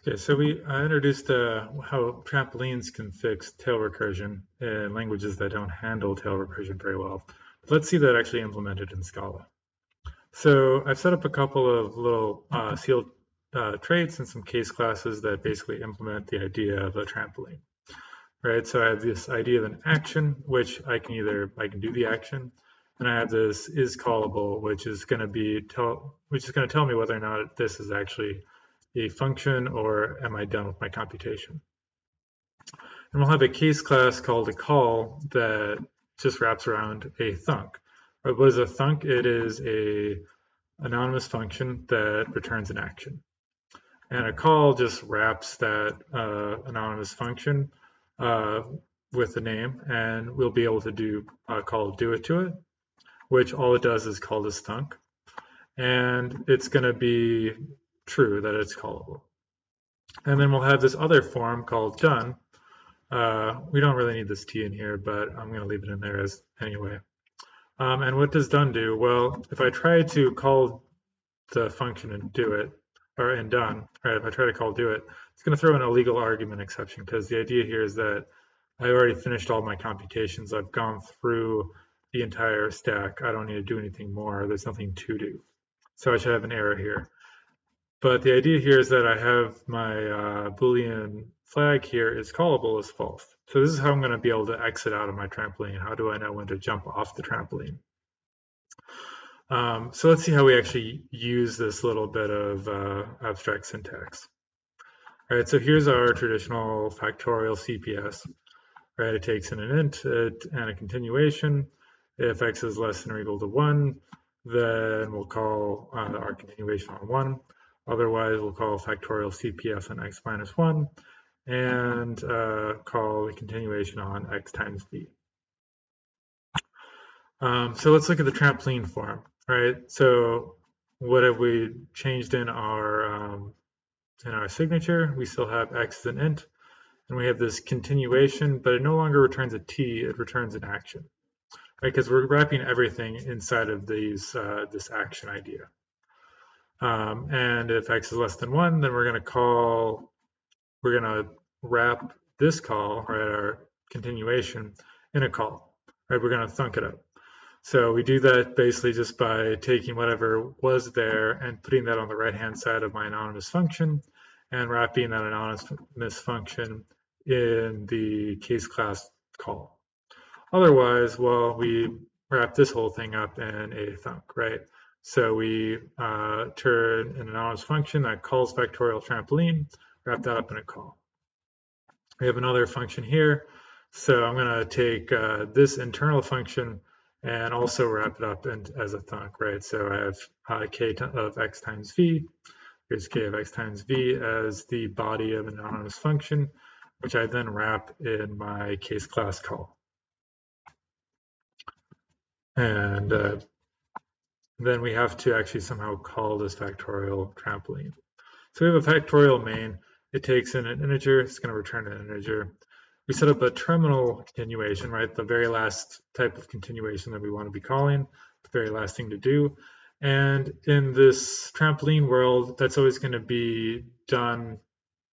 Okay, so I introduced how trampolines can fix tail recursion in languages that don't handle tail recursion very well. Let's see that actually implemented in Scala. So I've set up a couple of little sealed traits and some case classes that basically implement the idea of a trampoline. Right, so I have this idea of an action, which I can do the action, and I have this is callable, which is going to tell me whether or not this is actually a function or am I done with my computation. And we'll have a case class called a call that just wraps around a thunk. What is a thunk? It is a anonymous function that returns an action. And a call just wraps that anonymous function with the name, and we'll be able to call do it to it, which all it does is call this thunk, and it's going to be true that it's callable. And then we'll have this other form called done. We don't really need this t in here, but I'm going to leave it in there as anyway. And what does done do? Well, if I try to call the function and do it, or in done, right? If I try to call do it, it's going to throw an illegal argument exception, because the idea here is that I already finished all my computations. I've gone through the entire stack. I don't need to do anything more. There's nothing to do. So I should have an error here. But the idea here is that I have my Boolean flag here is callable as false. So this is how I'm going to be able to exit out of my trampoline. How do I know when to jump off the trampoline? So let's see how we actually use this little bit of abstract syntax. All right, so here's our traditional factorial CPS. Right, it takes in an int and a continuation. If x is less than or equal to 1, then we'll call our continuation on 1. Otherwise, we'll call factorial CPS on x minus 1 and call the continuation on x times v. So let's look at the trampoline form. Right, so what have we changed in our signature? We still have x as an int, and we have this continuation, but it no longer returns a t; it returns an action, right? Because we're wrapping everything inside of this action idea. And if x is less than 1, then we're going to wrap this call, right, our continuation, in a call, right? We're going to thunk it up. So we do that basically just by taking whatever was there and putting that on the right-hand side of my anonymous function and wrapping that anonymous function in the case class call. Otherwise, well, we wrap this whole thing up in a thunk, right? So we turn an anonymous function that calls factorial trampoline, wrap that up in a call. We have another function here. So I'm going to take this internal function and also wrap it up as a thunk, right? So I have k of x times v. Here's k of x times v as the body of an anonymous function, which I then wrap in my case class call. And then we have to actually somehow call this factorial trampoline. So we have a factorial main. It takes in an integer. It's going to return an integer. We set up a terminal continuation, right? The very last type of continuation that we want to be calling, the very last thing to do. And in this trampoline world, that's always going to be done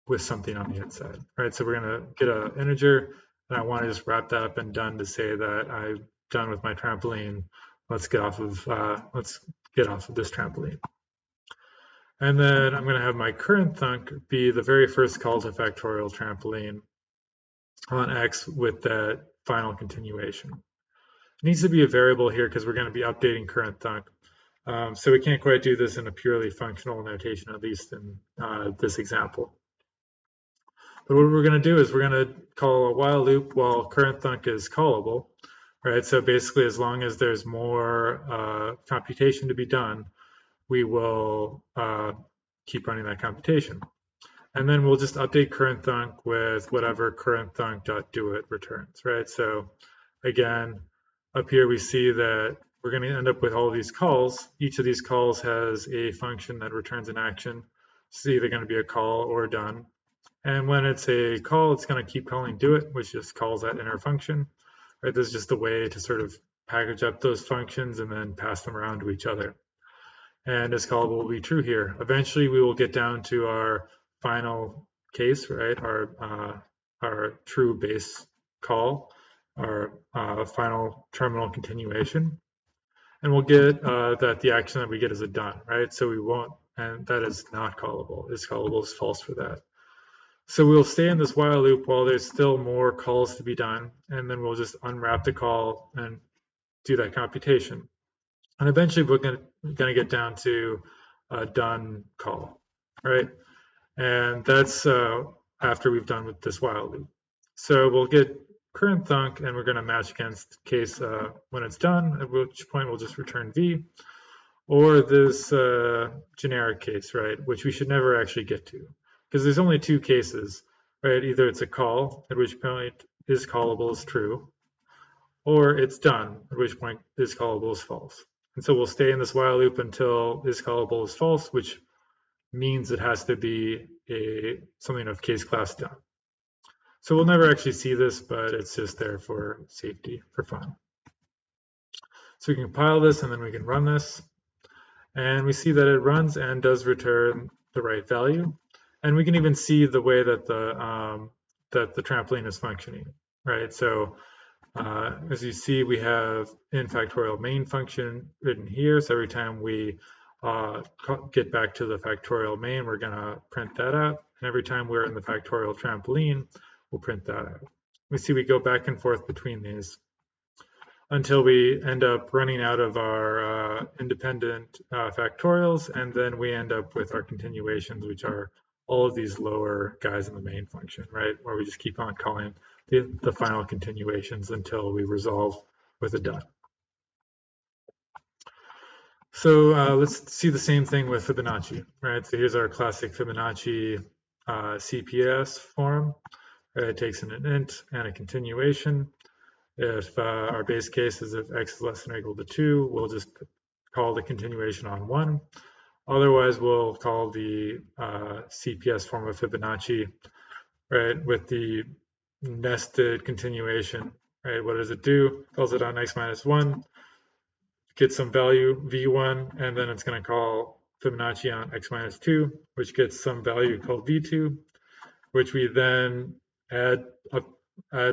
with something on the inside, right? So we're going to get an integer, and I want to just wrap that up in done to say that I'm done with my trampoline. Let's get off of this trampoline. And then I'm going to have my current thunk be the very first call to factorial trampoline on x with that final continuation. It needs to be a variable here because we're going to be updating current thunk. So we can't quite do this in a purely functional notation, at least in this example. But what we're going to do is we're going to call a while loop while current thunk is callable, right? So basically, as long as there's more computation to be done, we will keep running that computation. And then we'll just update current thunk with whatever current thunk.doit returns, right? So again, up here we see that we're going to end up with all of these calls. Each of these calls has a function that returns an action. It's either going to be a call or done. And when it's a call, it's going to keep calling doit, which just calls that inner function, right? This is just a way to sort of package up those functions and then pass them around to each other. And this callable will be true here. Eventually, we will get down to our final case, right? Our true base call, our final terminal continuation, and we'll get that the action that we get is a done, right? So we won't, and that is not callable. Is callable is false for that. So we'll stay in this while loop while there's still more calls to be done, and then we'll just unwrap the call and do that computation. And eventually we're going to get down to a done call, right? And that's after we've done with this while loop. So we'll get current thunk, and we're going to match against case when it's done, at which point we'll just return v, or this generic case, right, which we should never actually get to, because there's only two cases, right? Either it's a call, at which point is callable is true, or it's done, at which point is callable is false. And so we'll stay in this while loop until is callable is false, which means it has to be something of case class done. So we'll never actually see this, but it's just there for safety, for fun. So we can compile this, and then we can run this. And we see that it runs and does return the right value. And we can even see the way that the trampoline is functioning, right? So as you see, we have in factorial main function written here. So every time we get back to the factorial main, we're going to print that out. And every time we're in the factorial trampoline, we'll print that out. We see we go back and forth between these until we end up running out of our independent factorials, and then we end up with our continuations, which are all of these lower guys in the main function, right? Where we just keep on calling the final continuations until we resolve with a done. So let's see the same thing with Fibonacci, right? So here's our classic Fibonacci CPS form. Right? It takes an int and a continuation. If our base case is if x is less than or equal to 2, we'll just call the continuation on 1. Otherwise, we'll call the CPS form of Fibonacci, right, with the nested continuation, right? What does it do? It calls it on x minus 1, gets some value v1, and then it's going to call Fibonacci on x minus 2, which gets some value called v2, which we then add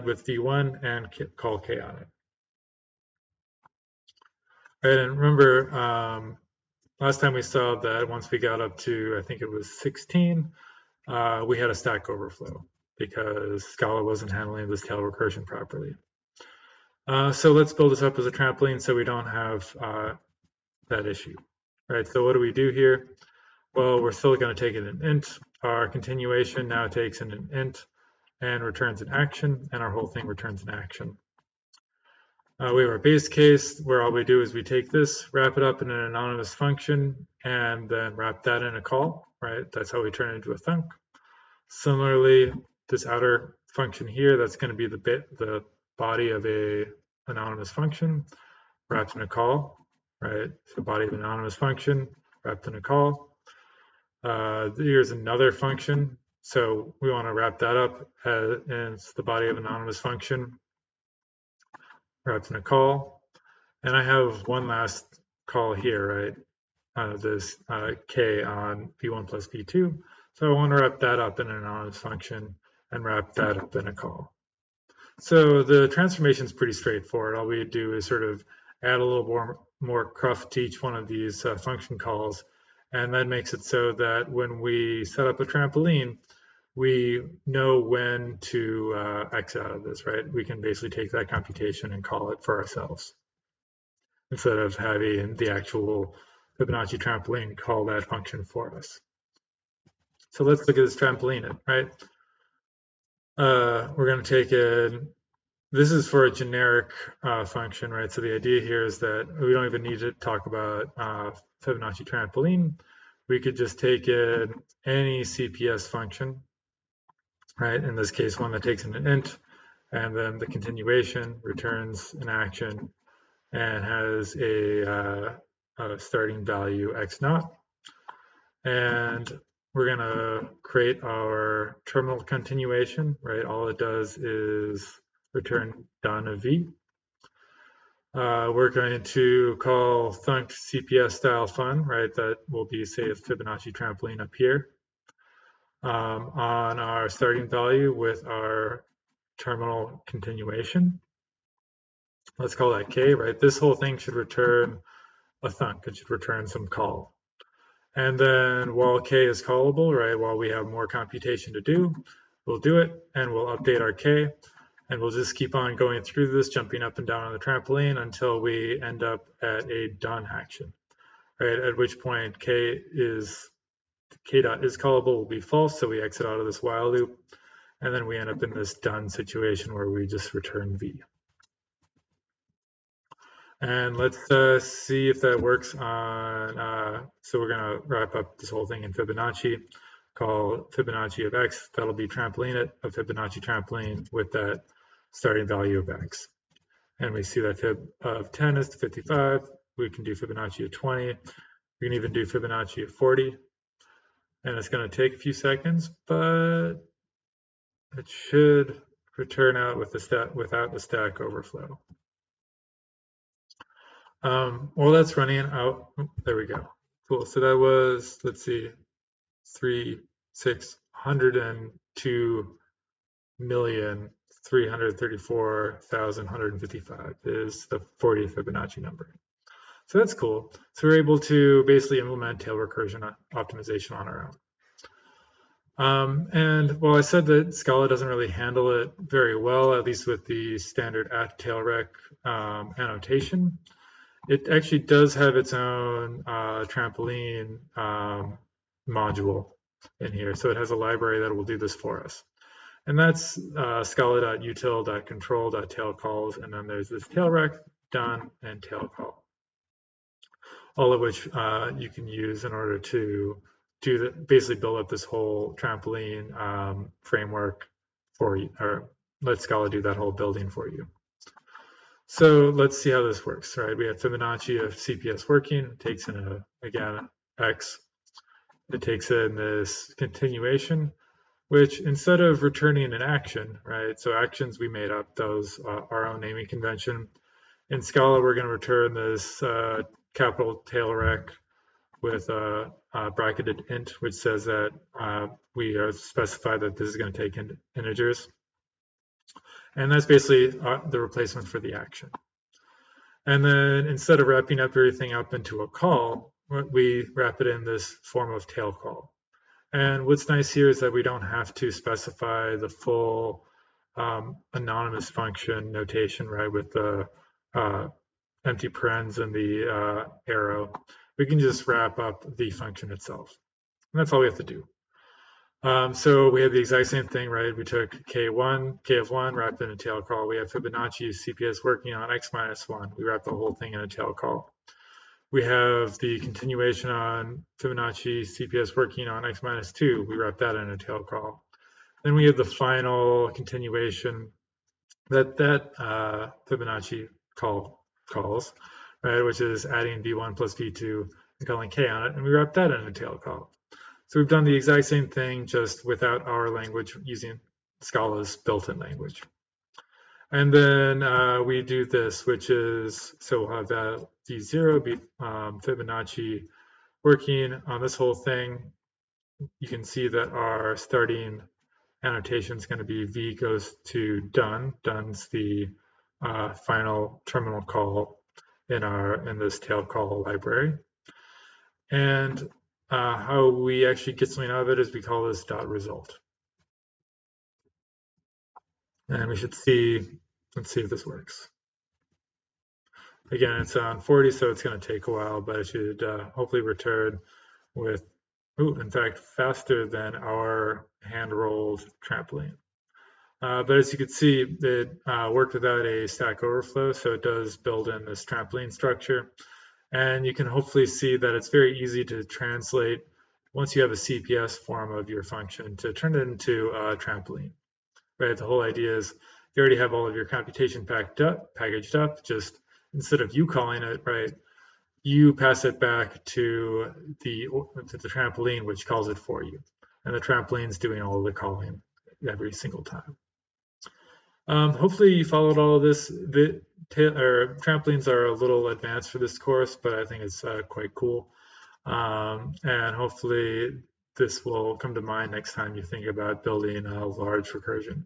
with v1 and call k on it. Right, and remember, last time we saw that once we got up to, I think it was 16, we had a stack overflow because Scala wasn't handling this tail recursion properly. So let's build this up as a trampoline so we don't have that issue. Right, so what do we do here? Well, we're still going to take it an int. Our continuation now takes an int and returns an action, and our whole thing returns an action. We have our base case where all we do is we take this, wrap it up in an anonymous function, and then wrap that in a call, right? That's how we turn it into a thunk. Similarly, this outer function here, that's going to be the body of a anonymous function wrapped in a call, right? So body of an anonymous function wrapped in a call. Here's another function. So we want to wrap that up as it's the body of an anonymous function wrapped in a call. And I have one last call here, right? This k on v1 plus v2. So I want to wrap that up in an anonymous function and wrap that up in a call. So the transformation is pretty straightforward. All we do is sort of add a little more cruft to each one of these function calls. And that makes it so that when we set up a trampoline, we know when to exit out of this, right? We can basically take that computation and call it for ourselves instead of having the actual Fibonacci trampoline call that function for us. So let's look at this trampoline, right? We're going to take it. This is for a generic function, right? So the idea here is that we don't even need to talk about Fibonacci trampoline. We could just take it any CPS function, right? In this case, one that takes an int, and then the continuation returns an action and has a starting value x naught. And we're going to create our terminal continuation, right? All it does is return done of v. We're going to call thunk CPS style fun, right? That will be, say, a Fibonacci trampoline up here. on our starting value with our terminal continuation. Let's call that k, right? This whole thing should return a thunk. It should return some call. And then while k is callable, right, while we have more computation to do, we'll do it and we'll update our k. And we'll just keep on going through this, jumping up and down on the trampoline until we end up at a done action, right? At which point k dot is callable will be false, so we exit out of this while loop, and then we end up in this done situation where we just return v. And let's see if that works on, so we're gonna wrap up this whole thing in Fibonacci, call Fibonacci of x, that'll be trampoline it, a Fibonacci trampoline with that starting value of x. And we see that fib of 10 is 55, we can do Fibonacci of 20, we can even do Fibonacci of 40, and it's gonna take a few seconds, but it should return out with the without the stack overflow. While that's running out, there we go. Cool. So that was, let's see, 602,334,155 is the 40th Fibonacci number. So that's cool. So we're able to basically implement tail recursion optimization on our own. And while I said that Scala doesn't really handle it very well, at least with the standard @tailrec annotation, it actually does have its own trampoline module in here. So it has a library that will do this for us. And that's scala.util.control.tailcalls. And then there's this tailrec, done, and tailcall, all of which you can use in order to basically build up this whole trampoline framework for you, or let Scala do that whole building for you. So let's see how this works, right? We have Fibonacci of CPS working, it takes in again, x. It takes in this continuation, which instead of returning an action, right? So actions we made up, those our own naming convention. In Scala, we're gonna return this capital tailrec with a bracketed int, which says that we are specified that this is gonna take in integers. And that's basically the replacement for the action. And then instead of wrapping up everything up into a call, we wrap it in this form of tail call. And what's nice here is that we don't have to specify the full anonymous function notation, right, with the empty parens and the arrow. We can just wrap up the function itself. And that's all we have to do. So we have the exact same thing, right? We took k of 1, wrapped in a tail call. We have Fibonacci CPS working on x minus 1. We wrap the whole thing in a tail call. We have the continuation on Fibonacci CPS working on x minus 2. We wrap that in a tail call. Then we have the final continuation that Fibonacci calls, right? Which is adding v1 plus v2 and calling k on it, and we wrap that in a tail call. So we've done the exact same thing, just without our language, using Scala's built-in language. And then we do this, which is, so we'll have that v0 be Fibonacci working on this whole thing. You can see that our starting annotation is going to be v goes to done. Done's the final terminal call in this tail call library. And how we actually get something out of it is we call this dot result. And we should see, let's see if this works. Again, it's on 40, so it's going to take a while, but it should hopefully return with, in fact, faster than our hand-rolled trampoline. But as you can see, it worked without a stack overflow, so it does build in this trampoline structure. And you can hopefully see that it's very easy to translate, once you have a CPS form of your function, to turn it into a trampoline, right? The whole idea is you already have all of your computation packaged up, just instead of you calling it, right, you pass it back to the trampoline, which calls it for you. And the trampoline's doing all of the calling every single time. Hopefully you followed all of this. Trampolines are a little advanced for this course, but I think it's quite cool. And hopefully this will come to mind next time you think about building a large recursion.